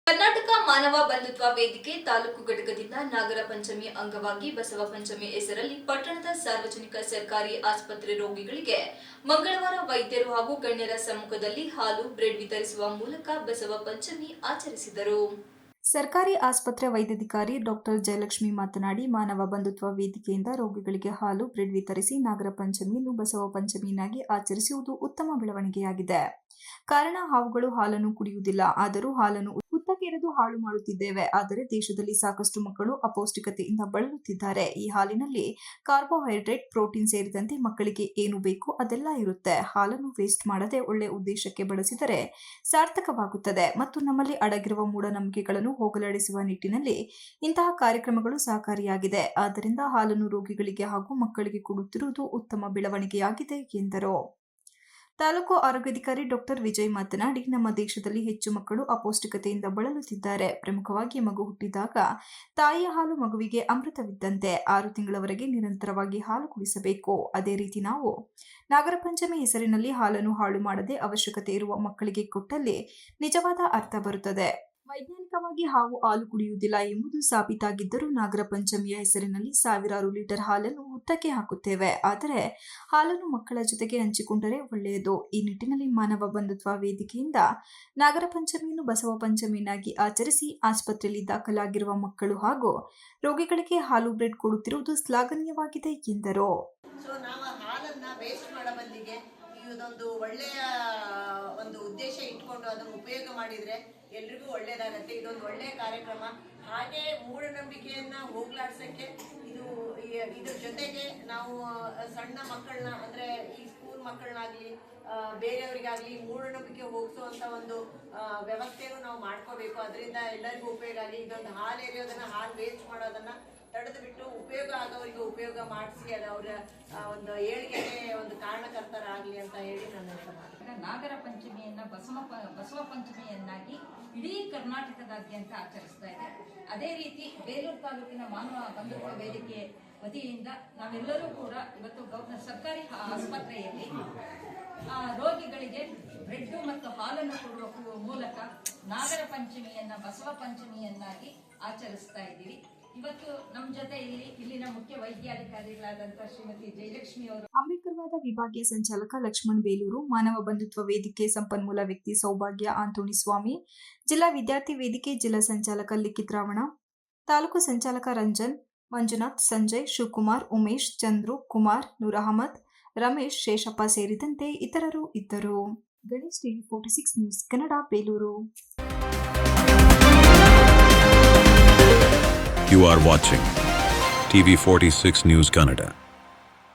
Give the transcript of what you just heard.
ಕರ್ನಾಟಕ ಮಾನವ ಬಂಧುತ್ವ ವೇದಿಕೆ ತಾಲೂಕು ಘಟಕದಿಂದ ನಾಗರ ಪಂಚಮಿ ಅಂಗವಾಗಿ ಬಸವ ಪಂಚಮಿ ಹೆಸರಲ್ಲಿ ಪಟ್ಟಣದ ಸಾರ್ವಜನಿಕ ಸರ್ಕಾರಿ ಆಸ್ಪತ್ರೆ ರೋಗಿಗಳಿಗೆ ಮಂಗಳವಾರ ವೈದ್ಯರು ಹಾಗೂ ಗಣ್ಯರ ಸಮ್ಮುಖದಲ್ಲಿ ಹಾಲು ಬ್ರೆಡ್ ವಿತರಿಸುವ ಮೂಲಕ ಬಸವ ಪಂಚಮಿ ಆಚರಿಸಿದರು. ಸರ್ಕಾರಿ ಆಸ್ಪತ್ರೆ ವೈದ್ಯಾಧಿಕಾರಿ ಡಾಕ್ಟರ್ ಜಯಲಕ್ಷ್ಮಿ ಮಾತನಾಡಿ, ಮಾನವ ಬಂಧುತ್ವ ವೇದಿಕೆಯಿಂದ ರೋಗಿಗಳಿಗೆ ಹಾಲು ಬ್ರೆಡ್ ವಿತರಿಸಿ ನಾಗರ ಪಂಚಮಿಯನ್ನು ಬಸವ ಪಂಚಮಿಯನ್ನಾಗಿ ಆಚರಿಸುವುದು ಉತ್ತಮ ಬೆಳವಣಿಗೆಯಾಗಿದೆ. ಕಾರಣ ಹಾವುಗಳು ಹಾಲನ್ನು ಕುಡಿಯುವುದಿಲ್ಲ, ಆದರೂ ಹಾಲನ್ನು ಹುತ್ತಕ್ಕೆರೆದು ಹಾಳು ಮಾಡುತ್ತಿದ್ದೇವೆ. ಆದರೆ ದೇಶದಲ್ಲಿ ಸಾಕಷ್ಟು ಮಕ್ಕಳು ಅಪೌಷ್ಟಿಕತೆಯಿಂದ ಬಳಲುತ್ತಿದ್ದಾರೆ. ಈ ಹಾಲಿನಲ್ಲಿ ಕಾರ್ಬೋಹೈಡ್ರೇಟ್, ಪ್ರೋಟೀನ್ ಸೇರಿದಂತೆ ಮಕ್ಕಳಿಗೆ ಏನು ಬೇಕು ಅದೆಲ್ಲ ಇರುತ್ತೆ. ಹಾಲನ್ನು ವೇಸ್ಟ್ ಮಾಡದೆ ಒಳ್ಳೆ ಉದ್ದೇಶಕ್ಕೆ ಬಳಸಿದರೆ ಸಾರ್ಥಕವಾಗುತ್ತದೆ ಮತ್ತು ನಮ್ಮಲ್ಲಿ ಅಡಗಿರುವ ಮೂಢನಂಬಿಕೆಗಳನ್ನು ಹೋಗಲಾಡಿಸುವ ನಿಟ್ಟಿನಲ್ಲಿ ಇಂತಹ ಕಾರ್ಯಕ್ರಮಗಳು ಸಹಕಾರಿಯಾಗಿದೆ. ಆದ್ದರಿಂದ ಹಾಲನ್ನು ರೋಗಿಗಳಿಗೆ ಹಾಗೂ ಮಕ್ಕಳಿಗೆ ಕೊಡುತ್ತಿರುವುದು ಉತ್ತಮ ಬೆಳವಣಿಗೆಯಾಗಿದೆ ಎಂದರು. ತಾಲೂಕು ಆರೋಗ್ಯಾಧಿಕಾರಿ ಡಾಕ್ಟರ್ ವಿಜಯ್ ಮಾತನಾಡಿ, ನಮ್ಮ ದೇಶದಲ್ಲಿ ಹೆಚ್ಚು ಮಕ್ಕಳು ಅಪೌಷ್ಟಿಕತೆಯಿಂದ ಬಳಲುತ್ತಿದ್ದಾರೆ. ಪ್ರಮುಖವಾಗಿ ಮಗು ಹುಟ್ಟಿದಾಗ ತಾಯಿಯ ಹಾಲು ಮಗುವಿಗೆ ಅಮೃತವಿದ್ದಂತೆ. 6 ತಿಂಗಳವರೆಗೆ ನಿರಂತರವಾಗಿ ಹಾಲು ಕುಡಿಸಬೇಕು. ಅದೇ ರೀತಿ ನಾವು ನಾಗರ ಪಂಚಮಿ ಹೆಸರಿನಲ್ಲಿ ಹಾಲನ್ನು ಹಾಳು ಮಾಡದೆ ಅವಶ್ಯಕತೆ ಇರುವ ಮಕ್ಕಳಿಗೆ ಕೊಟ್ಟಲ್ಲಿ ನಿಜವಾದ ಅರ್ಥ ಬರುತ್ತದೆ. ವೈಜ್ಞಾನಿಕವಾಗಿ ಹಾವು ಹಾಲು ಕುಡಿಯುವುದಿಲ್ಲ ಎಂಬುದು ಸಾಬೀತಾಗಿದ್ದರೂ ನಾಗರ ಪಂಚಮಿಯ ಹೆಸರಿನಲ್ಲಿ ಸಾವಿರಾರು ಲೀಟರ್ ಹಾಲನ್ನು ಹುತ್ತಕ್ಕೆ ಹಾಕುತ್ತೇವೆ. ಆದರೆ ಹಾಲನ್ನು ಮಕ್ಕಳ ಜೊತೆಗೆ ಹಂಚಿಕೊಂಡರೆ ಒಳ್ಳೆಯದು. ಈ ನಿಟ್ಟಿನಲ್ಲಿ ಮಾನವ ಬಂಧುತ್ವ ವೇದಿಕೆಯಿಂದ ನಾಗರ ಪಂಚಮಿಯನ್ನು ಬಸವ ಪಂಚಮಿಯನ್ನಾಗಿ ಆಚರಿಸಿ ಆಸ್ಪತ್ರೆಯಲ್ಲಿ ದಾಖಲಾಗಿರುವ ಮಕ್ಕಳು ಹಾಗೂ ರೋಗಿಗಳಿಗೆ ಹಾಲು ಬ್ರೆಡ್ ಕೊಡುತ್ತಿರುವುದು ಶ್ಲಾಘನೀಯವಾಗಿದೆ ಎಂದರು. ಇದೊಂದು ಒಳ್ಳೆಯ ಒಂದು ಉದ್ದೇಶ ಇಟ್ಕೊಂಡು ಅದನ್ನು ಉಪಯೋಗ ಮಾಡಿದರೆ ಎಲ್ರಿಗೂ ಒಳ್ಳೇದಾಗತ್ತೆ. ಇದೊಂದು ಒಳ್ಳೆಯ ಕಾರ್ಯಕ್ರಮ. ಹಾಗೆ ಮೂಢನಂಬಿಕೆಯನ್ನ ಹೋಗ್ಲಾಡ್ಸಕ್ಕೆ ಇದ್ರ ಜೊತೆಗೆ ನಾವು ಸಣ್ಣ ಮಕ್ಕಳನ್ನ ಅಂದ್ರೆ ಈ ಸ್ಕೂಲ್ ಮಕ್ಕಳನ್ನಾಗ್ಲಿ ಬೇರೆಯವರಿಗಾಗ್ಲಿ ಮೂಢನಂಬಿಕೆ ಹೋಗಿಸುವಂತ ಒಂದು ವ್ಯವಸ್ಥೆಯನ್ನು ನಾವು ಮಾಡ್ಕೋಬೇಕು. ಅದರಿಂದ ಎಲ್ಲರಿಗೂ ಉಪಯೋಗ ಆಗಲಿ. ಇದೊಂದು ಹಾಲು ಎರೆಯೋದನ್ನ, ಹಾಲು ವೇಸ್ಟ್ ಮಾಡೋದನ್ನ ತಡೆದು ಬಿಟ್ಟು ಉಪಯೋಗ ಆಗೋರಿಗೆ ಉಪಯೋಗ ಮಾಡಿಸಿ ಅದು ಅವರ ಒಂದು ಏಳಿಗೆಗೆ ಒಂದು ಕಾರಣಕರ್ತರಾಗಲಿ ಅಂತ ಹೇಳಿ ನನ್ನ ನಾಗರ ಪಂಚಮಿಯನ್ನ ಬಸವ ಪಂಚಮಿಯನ್ನಾಗಿ ಇಡೀ ಕರ್ನಾಟಕದಾದ್ಯಂತ ಆಚರಿಸ್ತಾ ಇದೆ. ಅದೇ ರೀತಿ ಬೇಲೂರು ತಾಲೂಕಿನ ಮಾನವ ಬಂಧುತ್ವ ವೇದಿಕೆ ವತಿಯಿಂದ ನಾವೆಲ್ಲರೂ ಕೂಡ ಇವತ್ತು ಸರ್ಕಾರಿ ಆಸ್ಪತ್ರೆಯಲ್ಲಿ ರೋಗಿಗಳಿಗೆ ಬ್ರೆಡ್ ಮತ್ತು ಹಾಲನ್ನು ಕೊಡುವ ಮೂಲಕ ನಾಗರ ಪಂಚಮಿಯನ್ನ ಬಸವ ಪಂಚಮಿಯನ್ನಾಗಿ ಆಚರಿಸ್ತಾ ಇದ್ದೀವಿ. ಇವತ್ತು ನಮ್ಮ ಜೊತೆ ಇಲ್ಲಿನ ಮುಖ್ಯ ವೈದ್ಯಾಧಿಕಾರಿಗಳಾದಂತಹ ಶ್ರೀಮತಿ ಜಯಲಕ್ಷ್ಮಿ ಅವರು, ಅಂಬೇಡ್ಕರ್ವಾದ ವಿಭಾಗೀಯ ಸಂಚಾಲಕ ಲಕ್ಷ್ಮಣ್ ಬೇಲೂರು, ಮಾನವ ಬಂಧುತ್ವ ವೇದಿಕೆ ಸಂಪನ್ಮೂಲ ವ್ಯಕ್ತಿ ಸೌಭಾಗ್ಯ ಆಂಟೋನಿ ಸ್ವಾಮಿ, ಜಿಲ್ಲಾ ವಿದ್ಯಾರ್ಥಿ ವೇದಿಕೆ ಜಿಲ್ಲಾ ಸಂಚಾಲಕ ಲಿಖಿತ್ ರಾವಣ, ತಾಲೂಕು ಸಂಚಾಲಕ ರಂಜನ್, ಮಂಜುನಾಥ್, ಸಂಜಯ್, ಶಿವಕುಮಾರ್, ಉಮೇಶ್, ಚಂದ್ರು, ಕುಮಾರ್, ನೂರ್ ಅಹಮದ್, ರಮೇಶ್, ಶೇಷಪ್ಪ ಸೇರಿದಂತೆ ಇತರರು ಇದ್ದರು. Ganesh TV 46 news Kannada, Belur. You are watching TV 46 News Kannada.